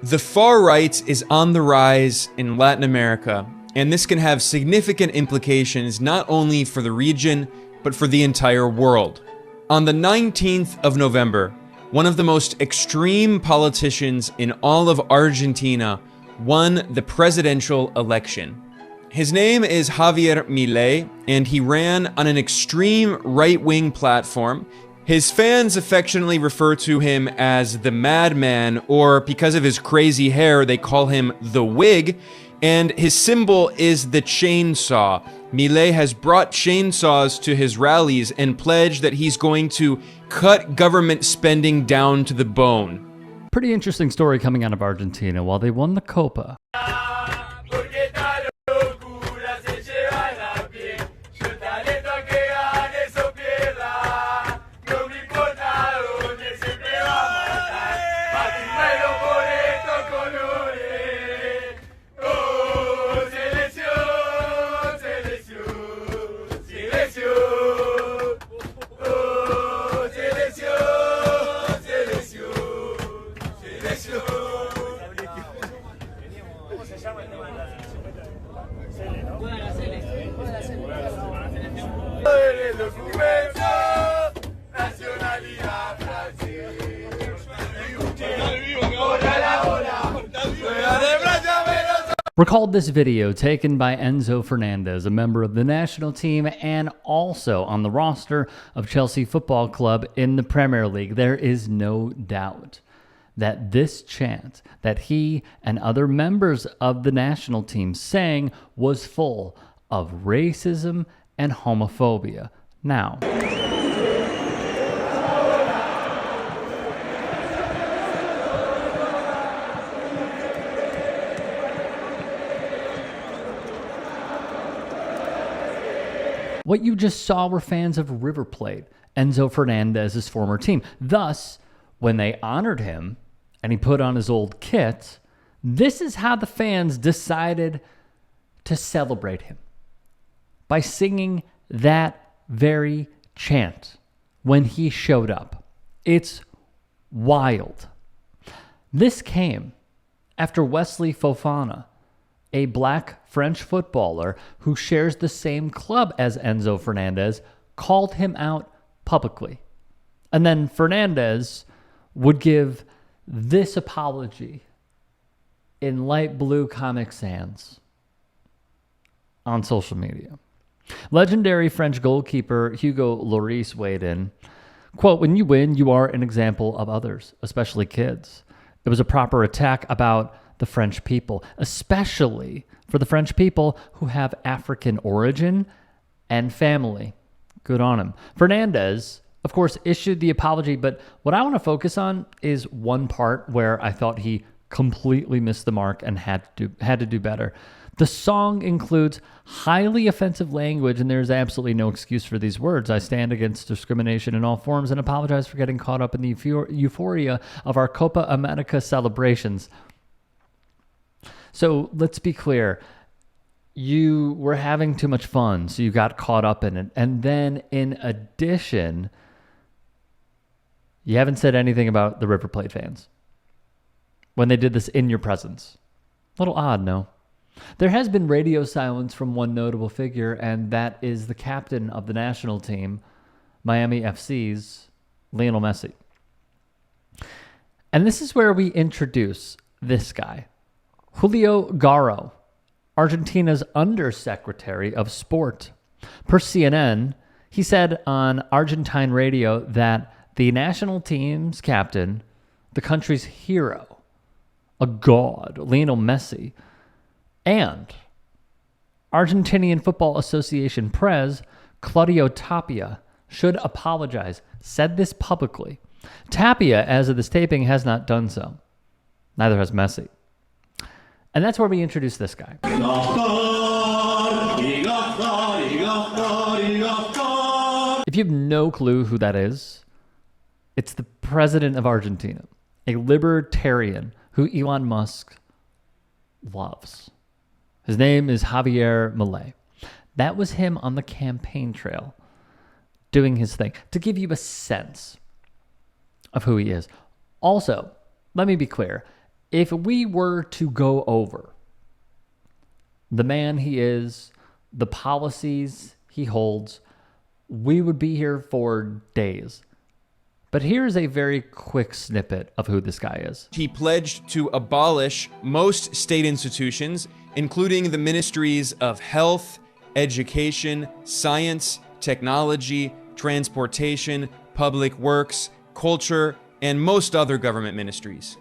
The far right is on the rise in Latin America, and this can have significant implications not only for the region, but for the entire world. On the 19th of November, one of the most extreme politicians in all of Argentina won the presidential election. His name is Javier Milei, and he ran on an extreme right-wing platform. His fans affectionately refer to him as the Madman, or because of his crazy hair, they call him the Wig, and his symbol is the chainsaw. Milei has brought chainsaws to his rallies and pledged that he's going to cut government spending down to the bone. Pretty interesting story coming out of Argentina. While they won the Copa, recalled this video taken by Enzo Fernandez, a member of the national team and also on the roster of Chelsea Football Club in the Premier League. There is no doubt that this chant that he and other members of the national team sang was full of racism and homophobia. Now, what you just saw were fans of River Plate, Enzo Fernandez's former team. Thus, when they honored him and he put on his old kit, this is how the fans decided to celebrate him, by singing that very chant when he showed up. It's wild. This came after Wesley Fofana, a black French footballer who shares the same club as Enzo Fernandez, called him out publicly. And then Fernandez would give this apology in light blue Comic Sans on social media. Legendary French goalkeeper Hugo Lloris weighed in, quote, "When you win, you are an example of others, especially kids. It was a proper attack about the French people, especially for the French people who have African origin and family." Good on him. Fernandez, of course, issued the apology, but what I want to focus on is one part where I thought he completely missed the mark and had to do better. The song includes highly offensive language, and there's absolutely no excuse for these words. "I stand against discrimination in all forms and apologize for getting caught up in the euphoria of our Copa America celebrations." So let's be clear. You were having too much fun, so you got caught up in it. And then in addition, you haven't said anything about the River Plate fans when they did this in your presence. A little odd, no? There has been radio silence from one notable figure, and that is the captain of the national team, Miami FC's Lionel Messi. And this is where we introduce this guy, Julio Garo, Argentina's undersecretary of sport. Per CNN, he said on Argentine radio that the national team's captain, the country's hero, a god, Lionel Messi, and Argentinian Football Association Pres, Claudio Tapia, should apologize, said this publicly. Tapia, as of this taping, has not done so. Neither has Messi. And that's where we introduce this guy. If you have no clue who that is, it's the president of Argentina, a libertarian who Elon Musk loves. His name is Javier Milei. That was him on the campaign trail doing his thing, to give you a sense of who he is. Also, let me be clear. if we were to go over the man he is, the policies he holds, we would be here for days. But here's a very quick snippet of who this guy is. He pledged to abolish most state institutions, including the ministries of health, education, science, technology, transportation, public works, culture, and most other government ministries.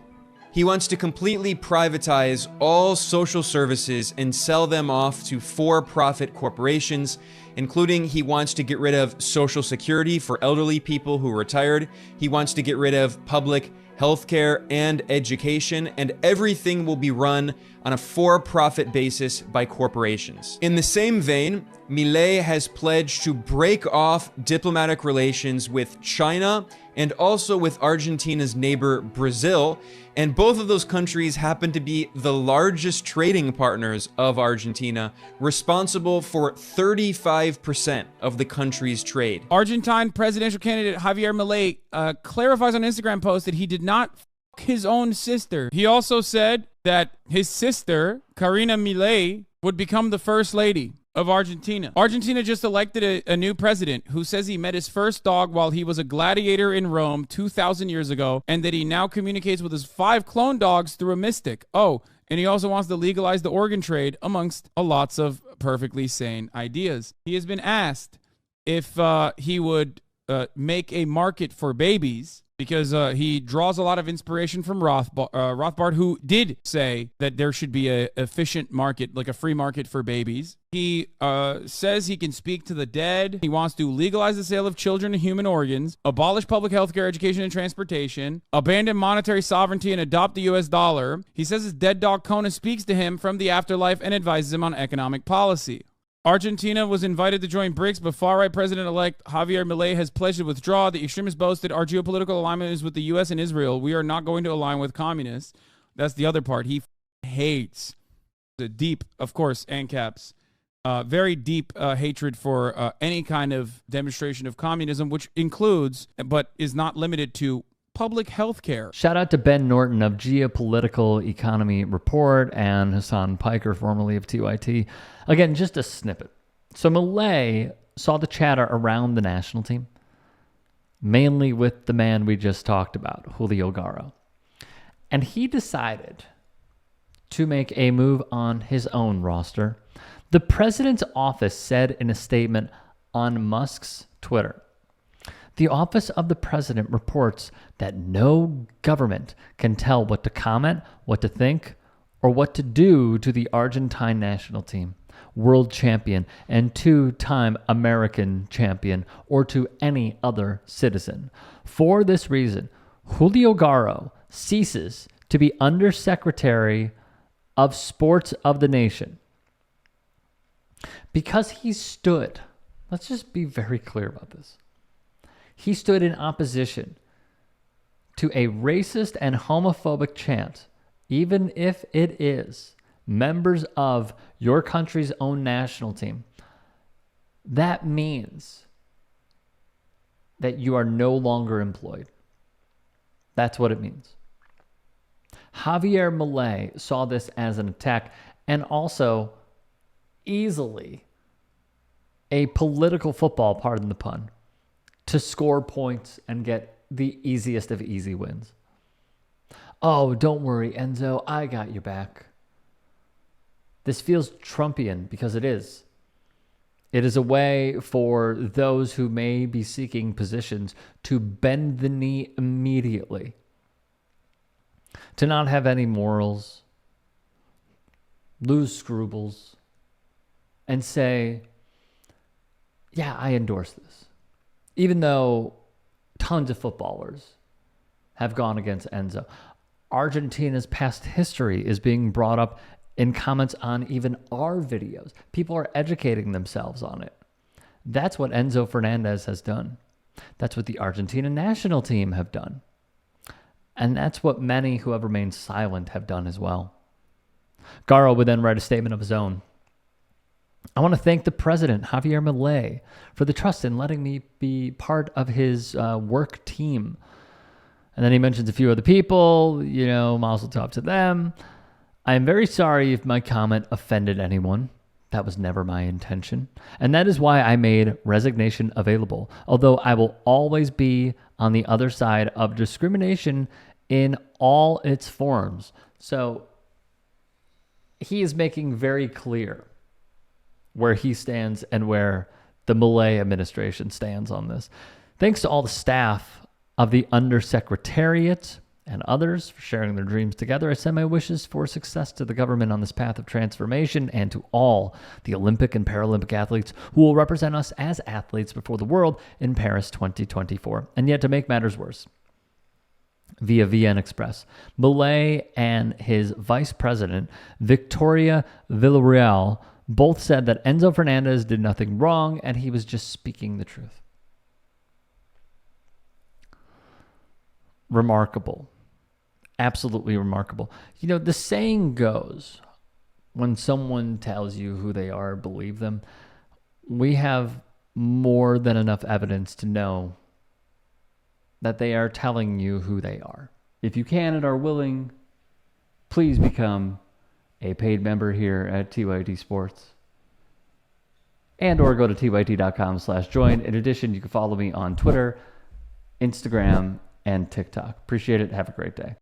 He wants to completely privatize all social services and sell them off to for-profit corporations, including he wants to get rid of Social Security for elderly people who are retired. He wants to get rid of public healthcare and education, and everything will be run on a for-profit basis by corporations. In the same vein, Milei has pledged to break off diplomatic relations with China and also with Argentina's neighbor Brazil, and both of those countries happen to be the largest trading partners of Argentina, responsible for 35% of the country's trade. Argentine presidential candidate Javier Milei clarifies on Instagram post that he did not f his own sister. He also said that his sister, Karina Milei, would become the first lady of Argentina. Argentina just elected a new president who says he met his first dog while he was a gladiator in Rome 2,000 years ago, and that he now communicates with his 5 clone dogs through a mystic. Oh, and he also wants to legalize the organ trade, amongst lots of perfectly sane ideas. He has been asked if he would make a market for babies, because he draws a lot of inspiration from Rothbard, who did say that there should be an efficient market, like a free market for babies. He says he can speak to the dead. He wants to legalize the sale of children and human organs, abolish public health care, education, and transportation, abandon monetary sovereignty, and adopt the U.S. dollar. He says his dead dog Kona speaks to him from the afterlife and advises him on economic policy. Argentina was invited to join BRICS, but far-right President-elect Javier Milei has pledged to withdraw. The extremists boasted our geopolitical alignment is with the U.S. and Israel. We are not going to align with communists. That's the other part. He hates the deep, of course, ANCAPs, very deep hatred for any kind of demonstration of communism, which includes, but is not limited to, public health care. Shout out to Ben Norton of Geopolitical Economy Report and Hassan Piker, formerly of TYT. Again, just a snippet. So Milei saw the chatter around the national team, mainly with the man we just talked about, Julio Garo. And he decided to make a move on his own roster. The president's office said in a statement on Musk's Twitter, the office of the president reports that no government can tell what to comment, what to think, or what to do to the Argentine national team, world champion and 2-time American champion, or to any other citizen. For this reason, Julio Garo ceases to be Undersecretary of Sports of the nation. Because he stood, let's just be very clear about this. He stood in opposition to a racist and homophobic chant, even if it is members of your country's own national team. That means that you are no longer employed. That's what it means. Javier Milei saw this as an attack and also easily a political football, pardon the pun, to score points and get the easiest of easy wins. Oh, don't worry, Enzo, I got your back. This feels Trumpian because it is. It is a way for those who may be seeking positions to bend the knee immediately, to not have any morals, lose scruples, and say, yeah, I endorse this. Even though tons of footballers have gone against Enzo. Argentina's past history is being brought up in comments on even our videos. People are educating themselves on it. That's what Enzo Fernandez has done. That's what the Argentina national team have done. And that's what many who have remained silent have done as well. Garo would then write a statement of his own. I want to thank the president, Javier Milei, for the trust in letting me be part of his work team. And then he mentions a few other people, Mazel tov to them. I am very sorry if my comment offended anyone. That was never my intention. And that is why I made resignation available. Although I will always be on the other side of discrimination in all its forms. So he is making very clear where he stands and where the Milei administration stands on this. Thanks to all the staff of the Undersecretariat and others for sharing their dreams together, I send my wishes for success to the government on this path of transformation and to all the Olympic and Paralympic athletes who will represent us as athletes before the world in Paris 2024. And yet, to make matters worse, via VN Express, Milei and his vice president, Victoria Villarreal, both said that Enzo Fernandez did nothing wrong and he was just speaking the truth. Remarkable. Absolutely remarkable. The saying goes, when someone tells you who they are, believe them. We have more than enough evidence to know that they are telling you who they are. If you can and are willing, please become a paid member here at TYT Sports. And or go to tyt.com/join. In addition, you can follow me on Twitter, Instagram, and TikTok. Appreciate it. Have a great day.